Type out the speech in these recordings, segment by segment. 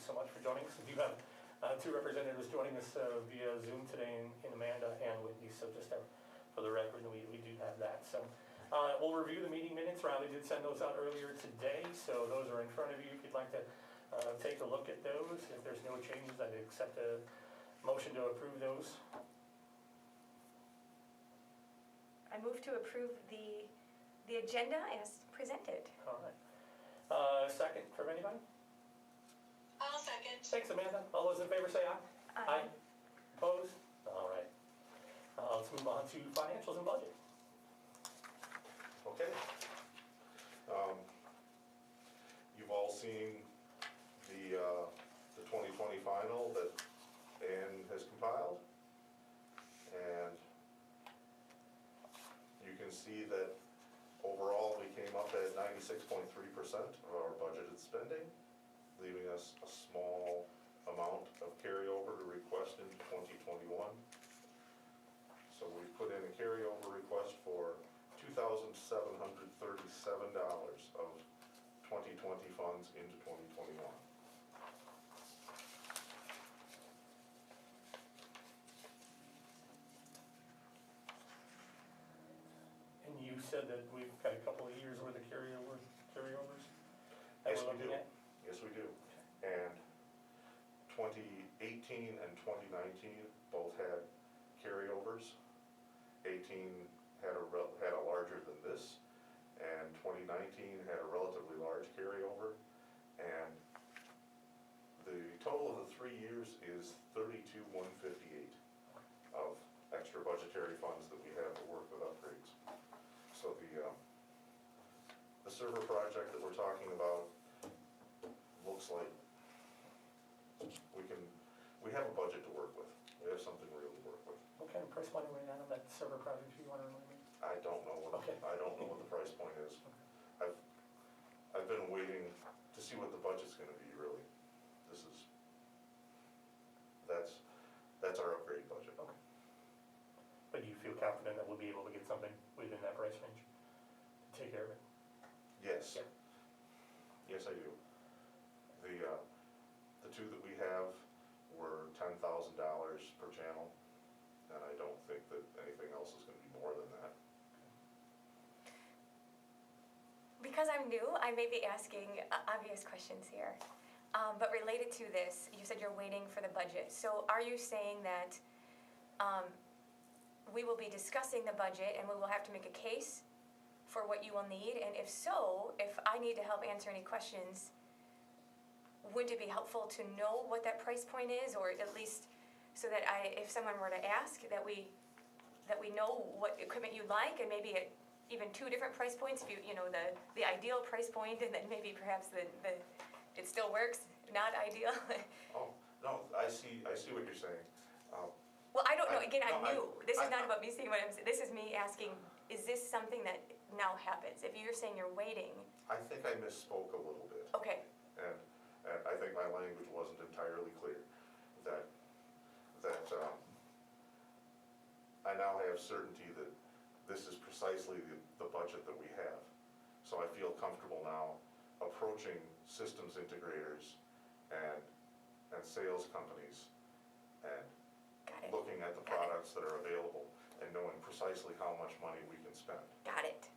so much for joining us. We do have two representatives joining us via Zoom today, in Amanda and Whitney, so just for the record, we do have that. So we'll review the meeting minutes. Riley did send those out earlier today, so those are in front of you if you'd like to take a look at those. If there's no changes, I'd accept a motion to approve those. I move to approve the agenda as presented. All right. Second from anybody? I'll second. Thanks, Amanda. All those in favor say aye. Aye. Opposed? All right. Let's move on to financials and budget. Okay. You've all seen the 2020 final that Ann has compiled. And you can see that overall we came up at 96.3% of our budgeted spending, leaving us a small amount of carryover to request into 2021. So we put in a carryover request for $2,737 of 2020 funds into 2021. And you said that we've got a couple of years worth of carryovers? Yes, we do. Yes, we do. And 2018 and 2019 both had carryovers. 18 had a larger than this, and 2019 had a relatively large carryover. And the total of the 3 years is $32,158 of extra budgetary funds that we have to work with upgrades. So the server project that we're talking about looks like we have a budget to work with. We have something real to work with. What kind of price point are we on that server project, if you want to remind me? I don't know what the price point is. Okay. I've been waiting to see what the budget's going to be. Really, that's our upgrade budget. Okay. But do you feel confident that we'll be able to get something within that price range to take care of it? Yes. Yeah. Yes, I do. The two that we have were $10,000 per channel, and I don't think that anything else is going to be more than that. Because I'm new, I may be asking obvious questions here. But related to this, you said you're waiting for the budget. So are you saying that we will be discussing the budget and we will have to make a case for what you will need? And if so, if I need to help answer any questions, would it be helpful to know what that price point is, or at least so that if someone were to ask, that we know what equipment you like, and maybe at even two different price points, if you know the ideal price point, and then maybe perhaps the it still works, not ideal. Oh no, I see what you're saying. Well, I don't know. Again, I'm new. This is not about me saying what I'm saying. This is me asking, is this something that now happens? If you're saying you're waiting. I think I misspoke a little bit. Okay. And I think my language wasn't entirely clear. That I now have certainty that this is precisely the budget that we have. So I feel comfortable now approaching systems integrators and sales companies and looking at the products that are available and knowing precisely how much money we can spend. Got it.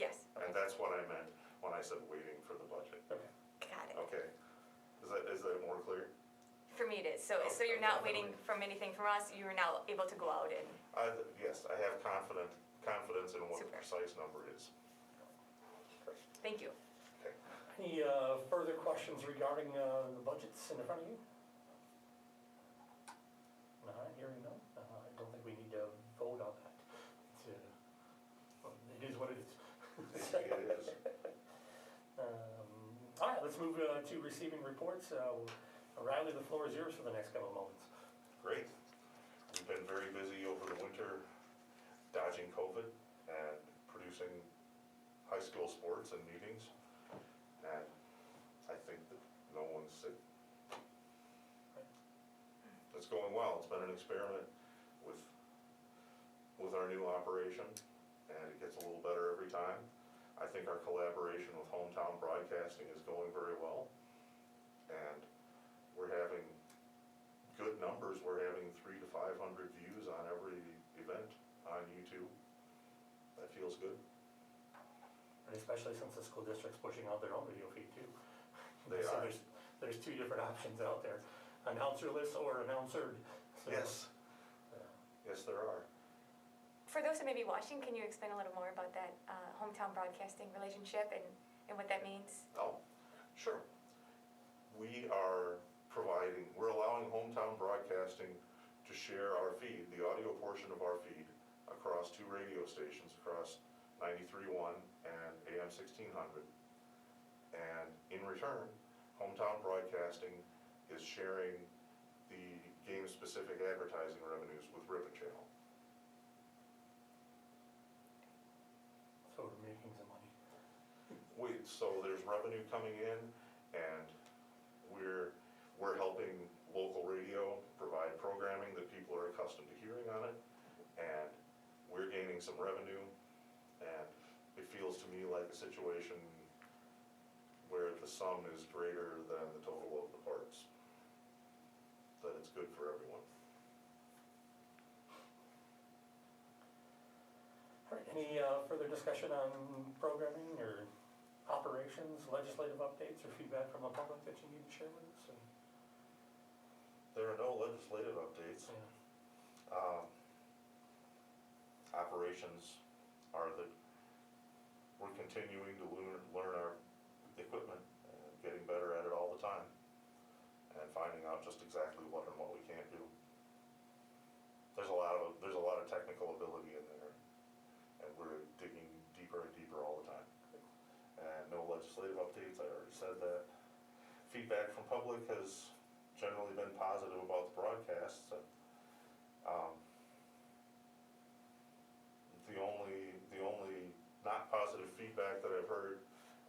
Yes. Okay. And that's what I meant when I said waiting for the budget. Okay. Got it. Okay. Is that more clear? For me it is. So you're not waiting from anything from us, you are now able to go out and... Yes, I have confidence in what Super. the precise number is. Thank you. Okay. Any further questions regarding the budgets in front of you? Not hearing none. I don't think we need to vote on that. It is what it is. It is. All right, let's move to receiving reports. Riley, the floor is yours for the next couple of moments. Great. We've been very busy over the winter dodging COVID and producing high school sports and meetings. And I think that no one's sick. It's going well. It's been an experiment with our new operation, and it gets a little better every time. I think our collaboration with Hometown Broadcasting is going very well, and we're having good numbers, we're having 300 to 500 views on every event on YouTube. That feels good. And especially since the school district's pushing out their own video feed too. They So are. there's two different options out there, announcerless or announcered. So, Yes, yes, there are. For those who may be watching, can you explain a little more about that hometown broadcasting relationship and what that means? Oh, sure. We are we're allowing hometown broadcasting to share our feed, the audio portion of our feed, across 2 radio stations, across 93.1 and AM 1600. And in return, hometown broadcasting is sharing the game-specific advertising revenues with Ripon Channel. So we're making some money. So there's revenue coming in, and we're helping local radio provide programming that people are accustomed to hearing on it, and we're gaining some revenue, and it feels to me like a situation where the sum is greater than the total of the parts, that it's good for everyone. All right, any further discussion on programming or operations, legislative updates, or feedback from the public that you need to share with us? And, There are no legislative updates. yeah. Operations are that we're continuing to learn our equipment and getting better at it all the time, and finding out just exactly what and what we can't do. There's a lot of technical ability in there, and we're digging deeper and deeper all the time. And no legislative updates, I already said that. Feedback from public has generally been positive about the broadcasts. The only not positive feedback that I've heard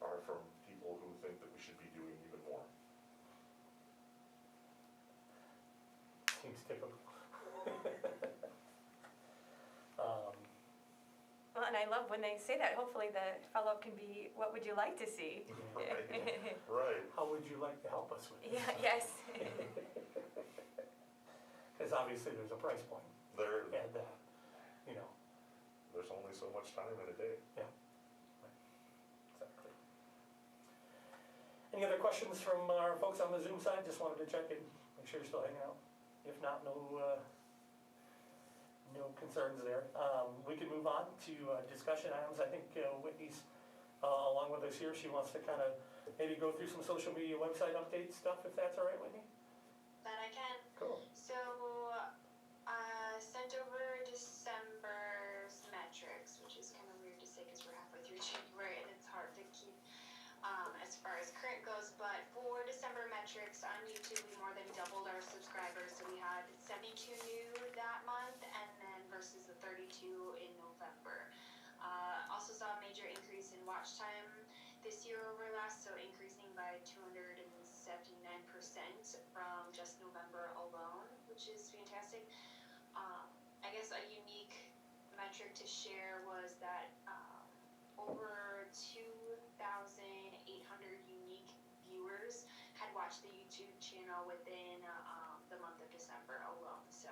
are from people who think that we should be doing even more. Seems typical. Well, and I love when they say that. Hopefully the follow-up can be, what would you like to see? Right. How would you like to help us with this? Yeah, yes. Because obviously there's a price point, and There's only so much time in a day. yeah. Exactly. Any other questions from our folks on the Zoom side? Just wanted to check in, make sure you're still hanging out. If not, no concerns there. We can move on to discussion items. I think Whitney's along with us here. She wants to kind of maybe go through some social media website update stuff, if that's all right, Whitney? That I can. Cool. So, sent over December's metrics, which is kind of weird to say because we're halfway through January and it's hard to keep as far as current goes. But for December metrics on YouTube, we more than doubled our subscribers. So we had 72 new that month, and then versus the 32 in November. Also saw a major increase in watch time this year over last, so increasing by 279% from just November alone, which is fantastic. I guess a unique metric to share was that over 2,800 unique viewers had watched the YouTube channel within the month of December alone. So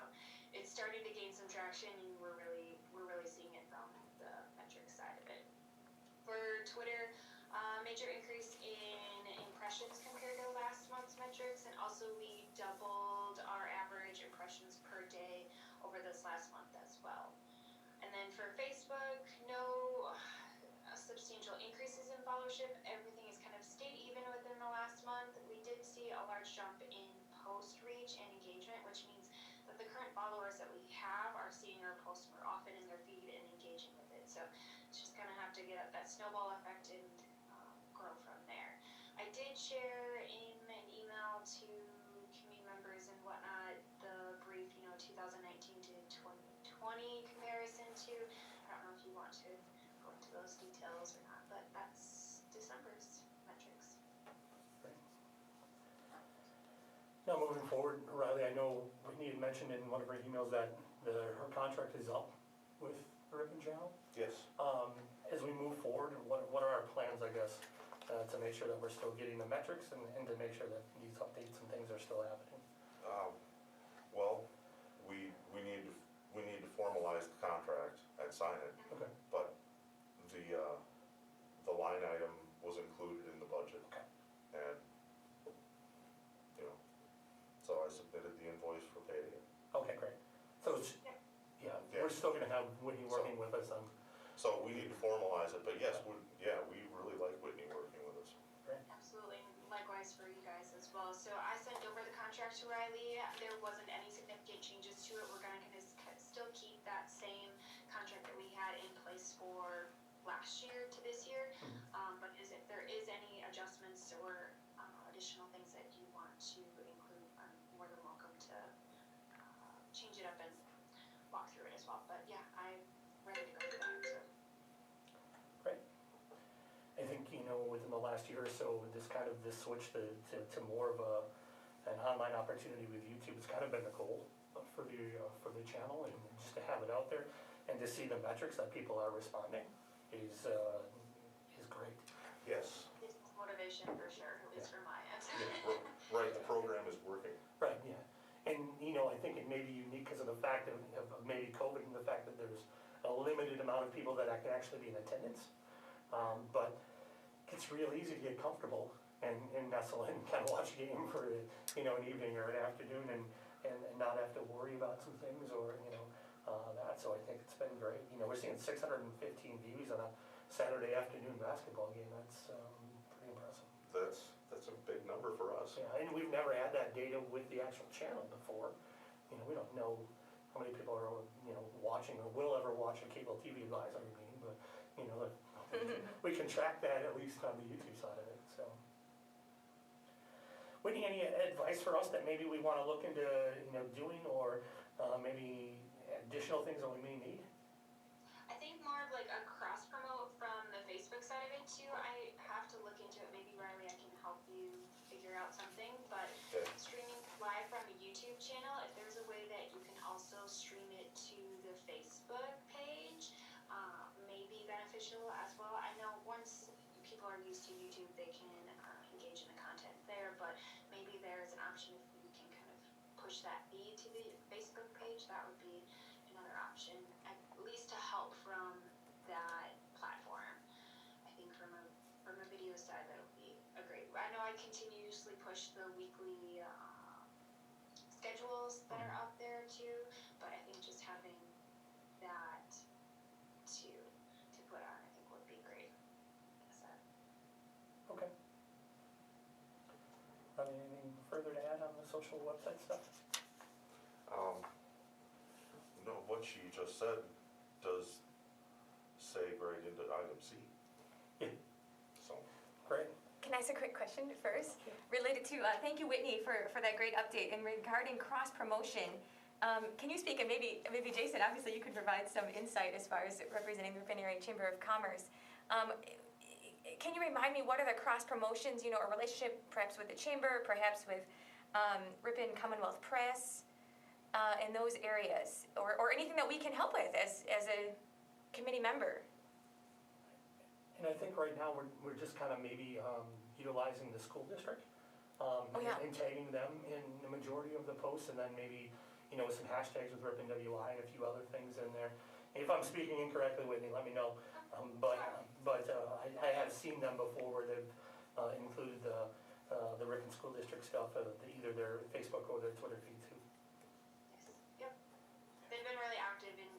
it's starting to gain some traction, and we're really seeing it from the metrics side of it. For Twitter, major increase in impressions compared to last month's metrics, and also we doubled our average impressions per day over this last month as well. And then for Facebook, no substantial increases in followership. Everything is kind of stayed even within the last month. We did see a large jump in post reach and engagement, which means that the current followers that we have are seeing our posts more often in their feed and engaging with it. So it's just kind of have to get that snowball effect and grow from there. I did share in an email to community members and whatnot the brief, 2019 to 2020 comparison to. I don't know if you want to go into those details or not, but that's December's metrics. Great. Now moving forward, Riley, I know Whitney had mentioned in one of her emails that her contract is up with Ripon Channel. Yes. As we move forward, what are our plans, I guess, to make sure that we're still getting the metrics and to make sure that these updates and things are still happening. Well, we need to formalize the contract and sign it, Okay. but the line item was included in the budget. Okay. And, so I submitted the invoice for paying it. Okay, great. So it's, yeah, we're still gonna have Whitney working with us on, So we need to formalize it, but yes, we really like Whitney working with us. Absolutely, likewise for you guys as well. So I sent over the contract to Riley. There wasn't any significant changes to it. We're gonna still keep that same contract that we had in place for last year to this year. But if there is any adjustments or additional things that you want to include, I'm more than welcome to change it up and walk through it as well. But yeah, I'm ready to go through that, so. great. I think, within the last year or so, with this switch to more of an online opportunity with YouTube, it's kind of been the goal for the channel, and just to have it out there and to see the metrics that people are responding is great. Yes. It's motivation for sure, at least from my end. Right, the program is working. Right, yeah. And, I think it may be unique because of the fact of maybe COVID and the fact that there's a limited amount of people that can actually be in attendance. But it's real easy to get comfortable and nestle in, kind of watch a game for, an evening or an afternoon and not have to worry about some things or, that. So I think it's been great. We're seeing 615 views on a Saturday afternoon basketball game. That's pretty impressive. That's a big number for us. Yeah, and we've never had that data with the actual channel before. We don't know how many people are, watching or will ever watch a cable TV advisory meeting, but, we can track that at least on the YouTube side of it, so. Whitney, any advice for us that maybe we wanna look into, doing, or, maybe additional things that we may need? I think more of like a cross promote from the Facebook side of it too. I have to look into it. Maybe Riley, I can help you figure out something. But Okay. streaming live from a YouTube channel, if there's a way that you can also stream it to the Facebook page, may be beneficial as well. I know once people are used to YouTube, they can engage in the content there. But maybe there's an option if we can kind of push that feed to the Facebook page. That would be another option, at least to help from that platform. I think from a video side, that would be a great. I know I continuously push the weekly schedules that are up there too, but I think just having that to put on, I think would be great. Okay. Anything further to add on the social website stuff? No, what she just said does seg right into item C. Yeah. So, Great. Can I ask a quick question first? Related to, thank you Whitney for that great update. And regarding cross-promotion, can you speak, and maybe Jason, obviously you could provide some insight as far as representing the Ripon Area Chamber of Commerce. Can you remind me, what are the cross-promotions, a relationship perhaps with the chamber, perhaps with Ripon Commonwealth Press, in those areas, or anything that we can help with as a committee member? And I think right now we're just kind of maybe utilizing the school district and tagging them in the majority of the posts, and then maybe some hashtags with Ripon WI and a few other things in there. If I'm speaking incorrectly, Whitney, let me know. But I have seen them before where they've included the Ripon School District stuff, either their Facebook or their Twitter feed too. Yes. Yep. They've been really active in,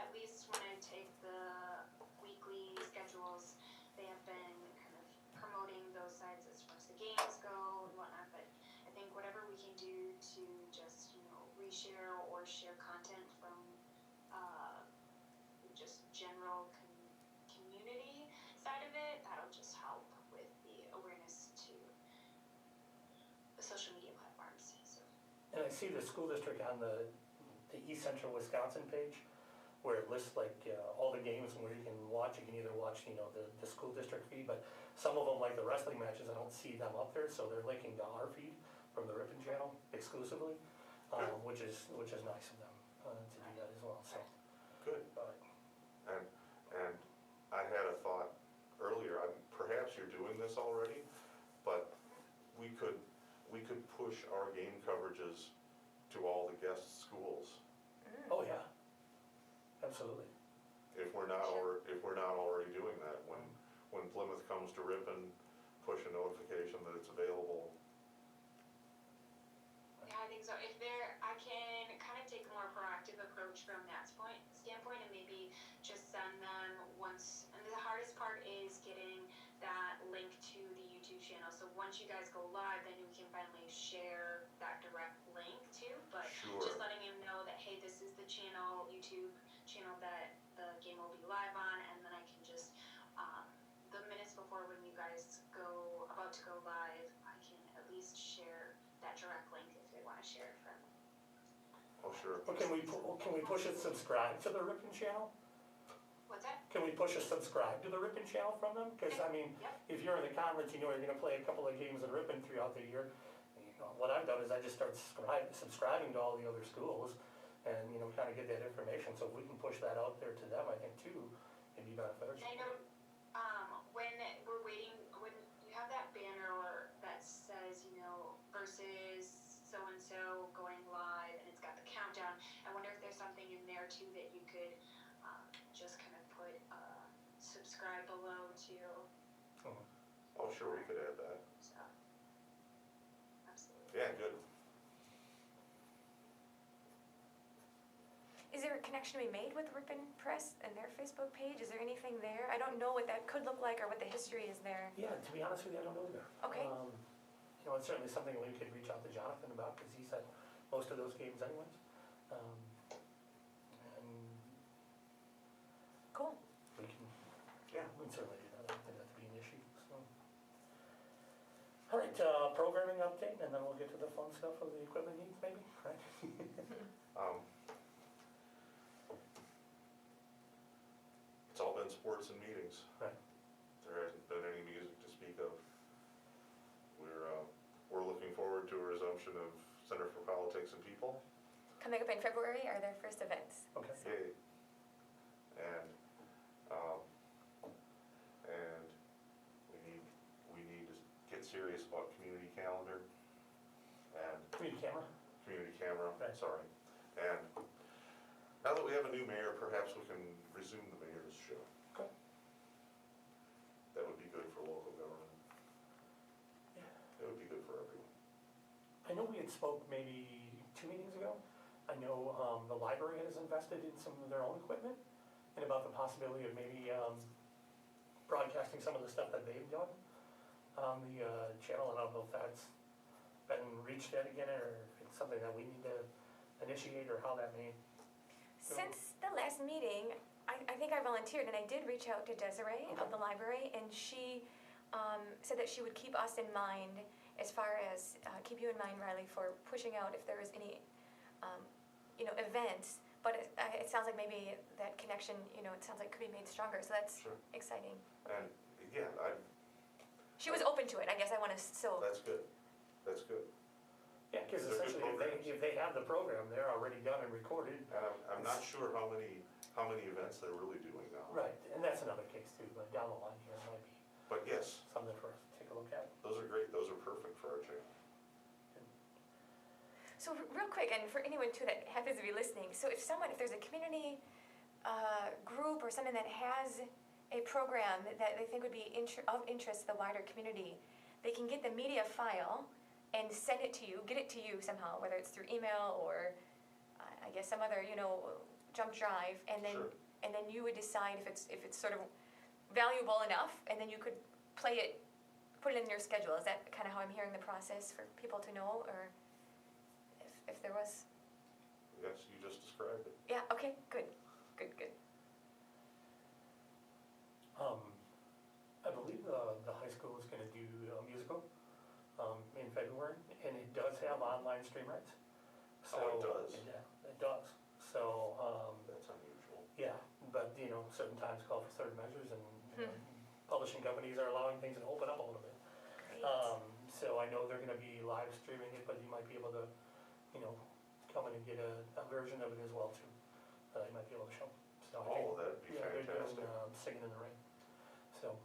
at least when I take the weekly schedules, they have been kind of promoting those sites as far as the games go and whatnot. But I think whatever we can do to just, reshare or share content from just general community side of it, that'll just help with the awareness to the social media platforms. So. And I see the school district on the East Central Wisconsin page, where it lists like all the games and where you can watch. You can either watch, the school district feed, but some of them, like the wrestling matches, I don't see them up there, so they're linking to our feed from the Ripon channel exclusively, which is nice of them to do that as well. So good. And I had a thought earlier, perhaps you're doing this Absolutely. If we're not already doing that, when Plymouth comes to Ripon, push a notification that it's available. Yeah, I think so. I can kind of take a more proactive approach from that standpoint, and maybe just send them once. And the hardest part is getting that link to the YouTube channel. So once you guys go live, then we can finally share that direct link too. But Sure. just letting him know that, hey, this is the YouTube channel that the game will be live on, and then I can just the minutes before when you guys about to go live, I can at least share that direct link if they want to share it from. Oh, sure. But can we push it subscribe to the Ripon channel? What's that? Can we push a subscribe to the Ripon channel from them? Because, I mean, Yep. if you're in the conference, you know you're gonna play a couple of games in Ripon throughout the year. You know, what I've done is I just start subscribing to all the other schools and, you know, kind of get that information. So if we can push that out there to them, I think too, it'd be beneficial. I know, when we're waiting, when you have that banner that says, you know, versus so-and-so going live, and it's got the countdown, I wonder if there's something in there too that you could, just kind of put, subscribe below to, Oh, sure, we could add that. so. Absolutely. Yeah, good. Is there a connection to be made with Ripon Press and their Facebook page? Is there anything there? I don't know what that could look like or what the history is there. Yeah, to be honest with you, I don't know either. Okay. You know, it's certainly something we could reach out to Jonathan about, because he's at most of those games anyways. And Cool. we can, Yeah. we can certainly do that, I don't think that'd be an issue, so. All right, programming update, and then we'll get to the fun stuff of the equipment needs maybe, right? Um, It's all been sports and meetings. Right. There hasn't been any music to speak of. We're looking forward to a resumption of Center for Politics and People. Coming up in February are their first events. Okay. Yay. And, and we need to get serious about community calendar and Community camera? community camera, Right. sorry. And now that we have a new mayor, perhaps we can resume the mayor's show. Okay. That would be good for local government. Yeah. It would be good for everyone. I know we had spoke maybe 2 meetings ago. I know the library has invested in some of their own equipment, and about the possibility of maybe broadcasting some of the stuff that they've done on the channel. I don't know if that's been reached yet again, or if it's something that we need to initiate, or how that may. Since the last meeting, I think I volunteered and I did reach out to Desiree of the library, and she said that she would keep us in mind as far as, keep you in mind, Riley, for pushing out if there was any, you know, events. But it sounds like maybe that connection, you know, it sounds like could be made stronger, so that's Sure. exciting. And, yeah, She was open to it, I guess I wanna, so, that's good. That's good. Yeah, because They're good essentially, programs. if they have the program, they're already done and recorded. And I'm not sure how many events they're really doing now. Right, and that's another case too, but down the line here might be But yes, something for us to take a look at. those are great, those are perfect for our channel. so real quick, and for anyone too that happens to be listening, so if there's a community group or someone that has a program that they think would be of interest to the wider community, they can get the media file and send it to you, get it to you somehow, whether it's through email or I guess some other, you know, jump drive, and then Sure. and then you would decide if it's sort of valuable enough, and then you could play it, put it in your schedule. Is that kind of how I'm hearing the process for people to know, or if there was? Yes, you just described it. Yeah. Okay. Good. I believe the high school is gonna do a musical in February, and it does have online stream rights. So, Oh, it does? Yeah, it does. So, That's unusual. yeah, but, you know, certain times call for certain measures, and you know, publishing companies are allowing things to open up a little bit. Great. So I know they're gonna be live streaming it, but you might be able to, you know, come in and get a version of it as well too. You might be able to show. So I think, Oh, that'd be yeah, they're fantastic. doing Singing in the Rain. So,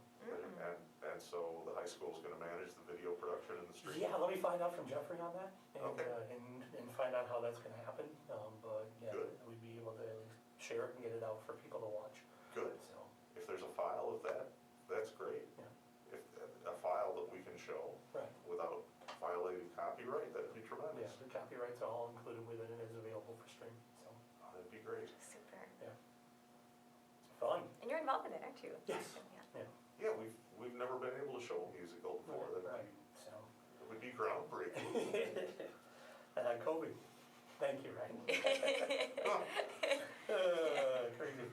And so the high school's gonna manage the video production in the street? yeah, let me find out from Jeffrey on that, and, Okay. and find out how that's gonna happen. But yeah, Good. we'd be able to at least share it and get it out for people to watch, Good. so. If there's a file of that, that's great. Yeah. If, a file that we can show Right. without violating copyright, that'd be Yeah, tremendous. the copyrights are all included within it, is available for stream, so, That'd be great. Super. it's fun. And you're involved in it, aren't you? Yes. Yeah. Yeah, we've never been able to show musical before. Right, so. It would be groundbreaking. COVID, thank you, Ryan. Huh. Crazy.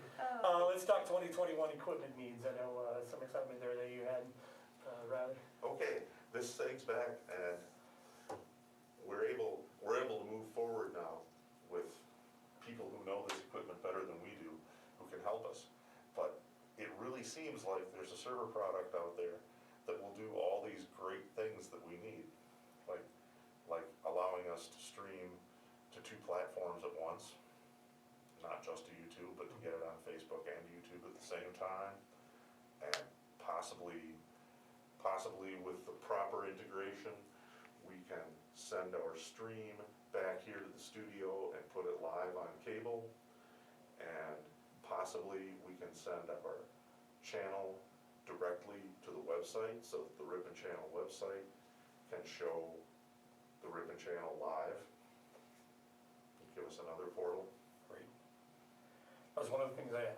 Oh. Let's talk 2021 equipment needs. I know some excitement there that you had, Riley. Okay, this segs back and we're able to move forward now with people who know this equipment better than we do, who can help us. But it really seems like there's a server product out there that will do all these great things that we need. Like allowing us to stream to 2 platforms at once, not just to YouTube, but to get it on Facebook and YouTube at the same time. And possibly with the proper integration, we can send our stream back here to the studio and put it live on cable. And possibly we can send our channel directly to the website, so that the Ripon channel website can show the Ripon channel live. Give us another portal. Great. That was one of the things I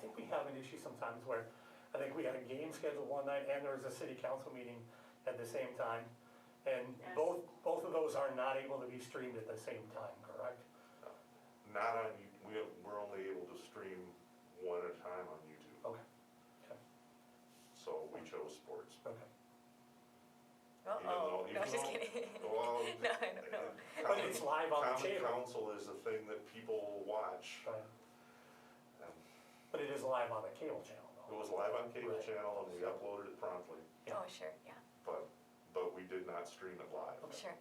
think we have an issue sometimes where I think we had a game scheduled one night and there was a city council meeting at the same time. And Yes. both of those are not able to be streamed at the same time, correct? Not on, we're only able to stream one at a time on YouTube. Okay, So we chose sports. okay. Uh-oh, Even no, just though- kidding. Well, No, I don't know. But it's live on the Common channel. Council is a thing that people watch. Right. And But it is live on the cable channel it though. was live on cable Right. channel and we uploaded it promptly, Yeah. Oh, sure, yeah, but we did not stream it live. sure,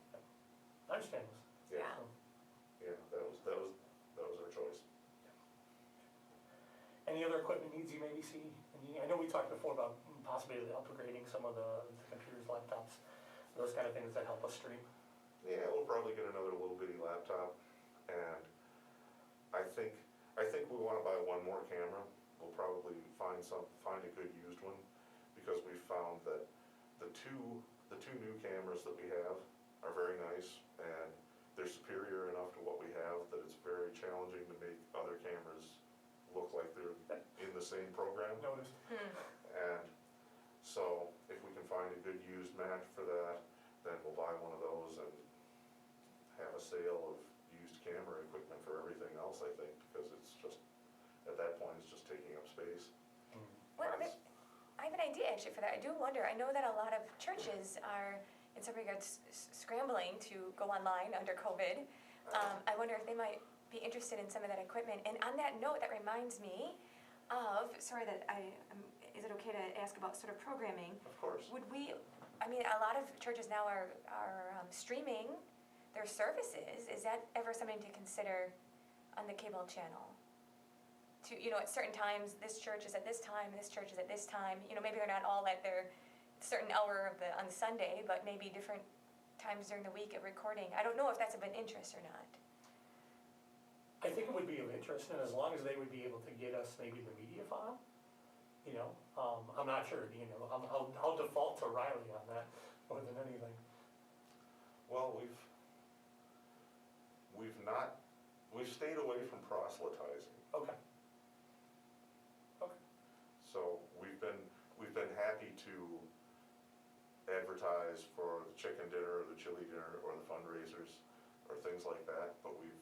I understand this. yeah. Yeah, that was our choice. Any other equipment needs you maybe see? I know we talked before about possibly upgrading some of the computers, laptops, those kind of things that help us stream. Yeah, we'll probably get another little bitty laptop, and I think we wanna buy one more camera. We'll probably find a good used one, because we found that the two new cameras that we have are very nice, and they're superior enough to what we have that it's very challenging to make other cameras look like they're in the same program. Noticed. And so if we can find a good used match for that, then we'll buy one of those and have a sale of used camera equipment for everything else, I think, because it's just, at that point, it's just taking up space. Well, Nice. I have an idea actually for that. I do wonder, I know that a lot of churches are, in some regards, scrambling to go online under COVID. I wonder if they might be interested in some of that equipment. And on that note, that reminds me of, sorry that is it okay to ask about sort of programming? Of course. Would we, I mean, a lot of churches now are streaming their services. Is that ever something to consider on the cable channel? To, at certain times, this church is at this time, this church is at this time. Maybe they're not all at their certain hour on Sunday, but maybe different times during the week at recording. I don't know if that's of an interest or not. I think it would be of interest, and as long as they would be able to get us maybe the media file, I'm not sure, I'll default to Riley on that more than anything. Well, we've stayed away from proselytizing. Okay. So we've been happy to advertise for the chicken dinner or the chili dinner or the fundraisers or things like that, but we've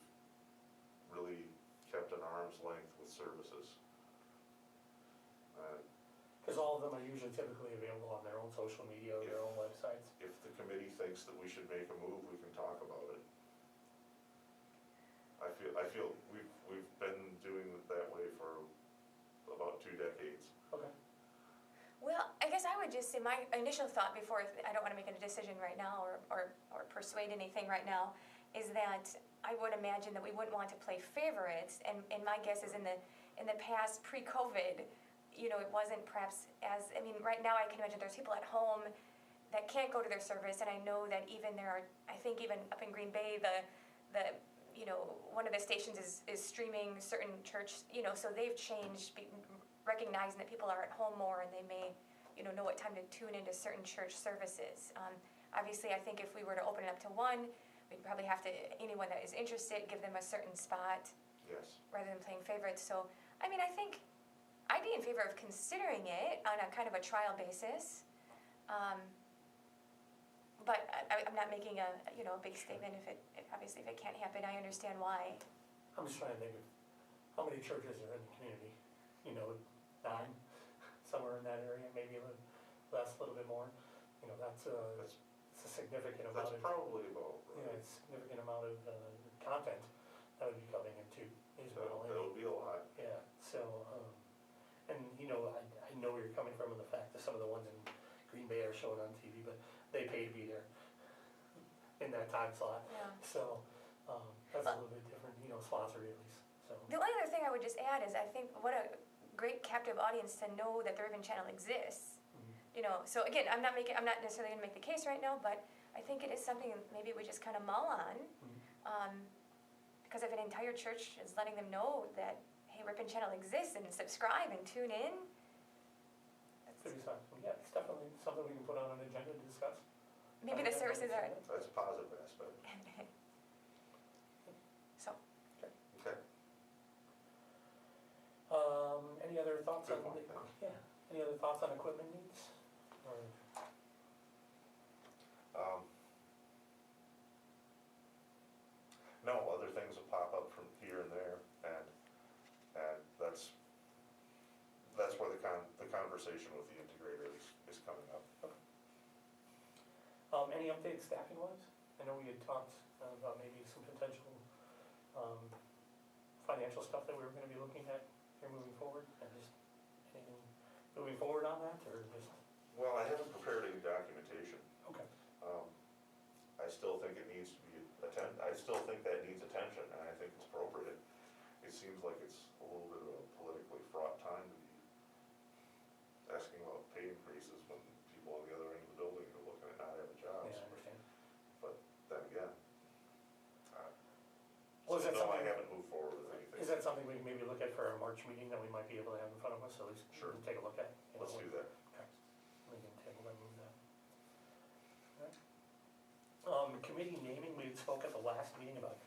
really kept an arm's length with services. Because all of them are usually typically available on their own social media or their own websites. If the committee thinks that we should make a move, we can talk about it. I feel we've been doing it that way for about 2 decades. Okay. Well, I guess I would just say my initial thought before, I don't want to make a decision right now or persuade anything right now, is that I would imagine that we wouldn't want to play favorites, and my guess is in the past, pre-COVID, it wasn't perhaps as, right now I can imagine there's people at home that can't go to their service, and I know that even there are, I think even up in Green Bay, the you know, one of the stations is streaming certain church, you know, so they've changed, recognizing that people are at home more and they may, you know what time to tune into certain church services. Obviously, I think if we were to open it up to one, we'd probably have to, anyone that is interested, give them a certain spot Yes. rather than playing favorites. So, I mean, I think I'd be in favor of considering it on a kind of a trial basis. But I'm not making a, you know, a big statement obviously if it can't happen. I understand why. I'm just trying to think of how many churches are in the community, you know, 9, somewhere in that area, maybe a little less, a little bit more. You know, it's a significant amount That's of, probably about you know, right. it's a significant amount of content that would be coming into Israel. That would be a lot. Yeah, so, and you know, I know where you're coming from in the fact that some of the ones in Green Bay are shown on TV, but they pay to be there in that time slot. Yeah. So, that's a little bit different, you know, sponsored at least, so. The only other thing I would just add is I think what a great captive audience to know that the Ripon channel exists. You know, so again, I'm not necessarily gonna make the case right now, but I think it is something maybe we just kind of mull on. Because if an entire church is letting them know that, hey, Ripon channel exists and subscribe and tune in, Could be something, yeah, it's definitely something we can put on an agenda to discuss. maybe the services are. That's a positive aspect. So, Okay. Any other thoughts on, Good point, thanks. yeah, any other thoughts on equipment needs? Or, No, other things will pop up from here and there, and that's where the conversation with the integrator is coming up. any updates staffing wise? I know we had talked about maybe some potential, financial stuff that we were gonna be looking at here moving forward, and just anything moving forward on that, or just, Well, I haven't prepared any documentation. okay. I still think it needs to be I still think that needs attention, and I think it's appropriate. It seems like it's a little bit of a politically fraught time to be asking about pay increases when people on the other end of the building are looking at not having jobs. Yeah, I understand. But then again, Well, is that no, I something- haven't moved forward with anything. Is that something we can maybe look at for our March meeting that we might be able to have in front of us, at least? Sure. Take a look at? you know, Let's do that. Okay, we can table and move that. Committee naming, we had spoke at the last meeting about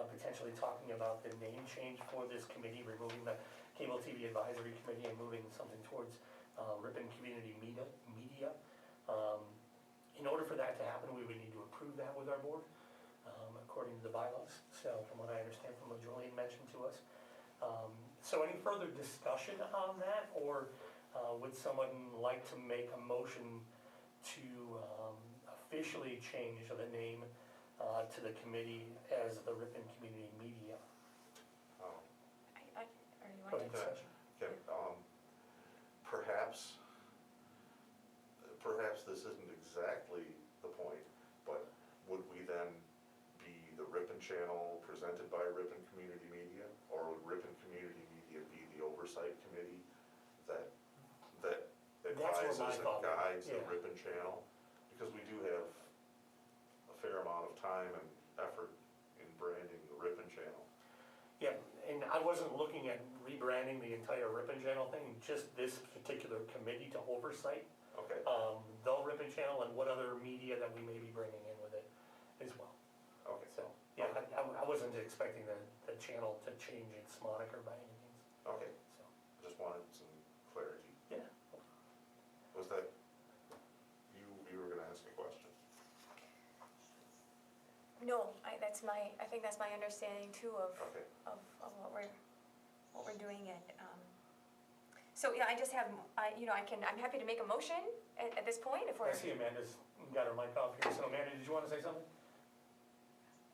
potentially talking about the name change for this committee, removing the Cable TV Advisory Committee and moving something towards Ripon Community Media. In order for that to happen, we would need to approve that with our board, according to the bylaws, so from what I understand from what Julian mentioned to us. So any further discussion on that, or would someone like to make a motion to officially change the name to the committee as the Ripon Community Media? Um, or you Go want ahead, to? Sasha. Can, perhaps this isn't exactly the point, but would we then be the Ripon channel presented by Ripon Community Media? Or would Ripon Community Media be the oversight committee that That's advises what my and thought was, guides the yeah. Ripon channel? Because we do have a fair amount of time and effort in branding the Ripon channel. Yeah, and I wasn't looking at rebranding the entire Ripon Channel thing, just this particular committee to oversight Okay, the Ripon Channel and what other media that we may be bringing in with it as well. okay, So, yeah, I wasn't expecting the channel to change its moniker by any means, okay. so, Just wanted some clarity. yeah. Was that, you were gonna ask a question? No, I think that's my understanding too of Okay. what we're doing and, so yeah, I just have, I'm happy to make a motion at this point if we're. I see Amanda's got her mic off here, so Amanda, did you wanna say something?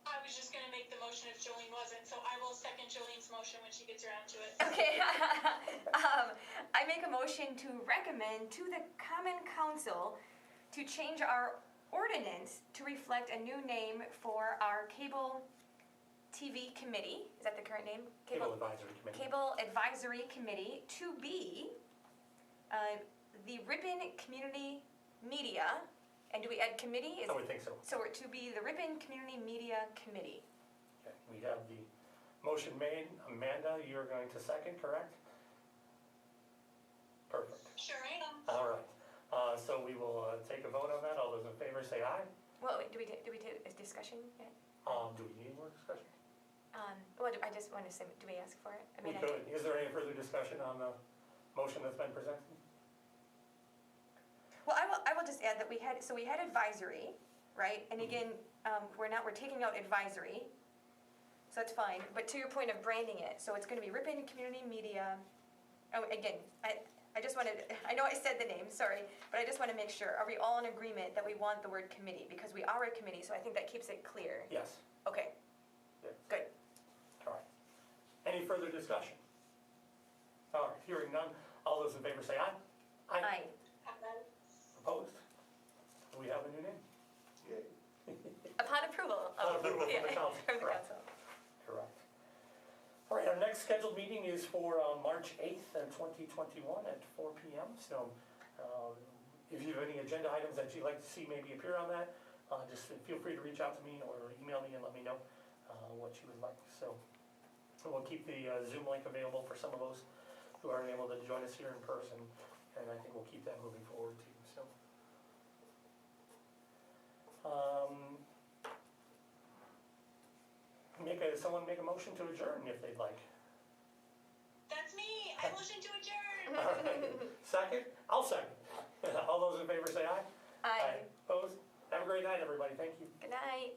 I was just gonna make the motion if Jolene wasn't, so I will second Jolene's motion when she gets around to it. Okay, I make a motion to recommend to the Common Council to change our ordinance to reflect a new name for our cable TV committee. Is that the current name? Cable Advisory Committee. Cable Advisory Committee to be the Ripon Community Media, and do we add committee? I would think so. So we're to be the Ripon Community Media Committee. Okay. We have the motion made. Amanda, you're going to second, correct? Perfect. Sure am. All right. So we will take a vote on that. All those in favor say aye. Well, wait, do we do a discussion yet? Do we need more discussion? Well, I just want to say, do we ask for it? I We mean, could. Is there any further discussion on the motion that's been presented? Well, I will just add that we had advisory, right? And again, we're taking out advisory, so that's fine. But to your point of branding it, so it's going to be Ripon Community Media. Oh, again, I just wanted, I know I said the name, sorry, but I just want to make sure, are we all in agreement that we want the word committee? Because we are a committee, so I think that keeps it clear. Yes. Okay, Yes. good. All right. Any further discussion? All right, hearing none. All those in favor say aye. Aye. Opposed? We have a new name? Yay. Upon approval. Upon approval from the Yeah, council, From the correct. council. Correct. All right, our next scheduled meeting is for March 8th, 2021 at 4 p.m. So if you have any agenda items that you'd like to see maybe appear on that, just feel free to reach out to me or email me and let me know what you would like. So we'll keep the Zoom link available for some of those who aren't able to join us here in person, and I think we'll keep that moving forward too. So. Someone make a motion to adjourn if they'd like. That's me. I motion to adjourn. All right. Second? I'll second. All those in favor say aye. Aye. Opposed? Have a great night, everybody. Thank you. Good night.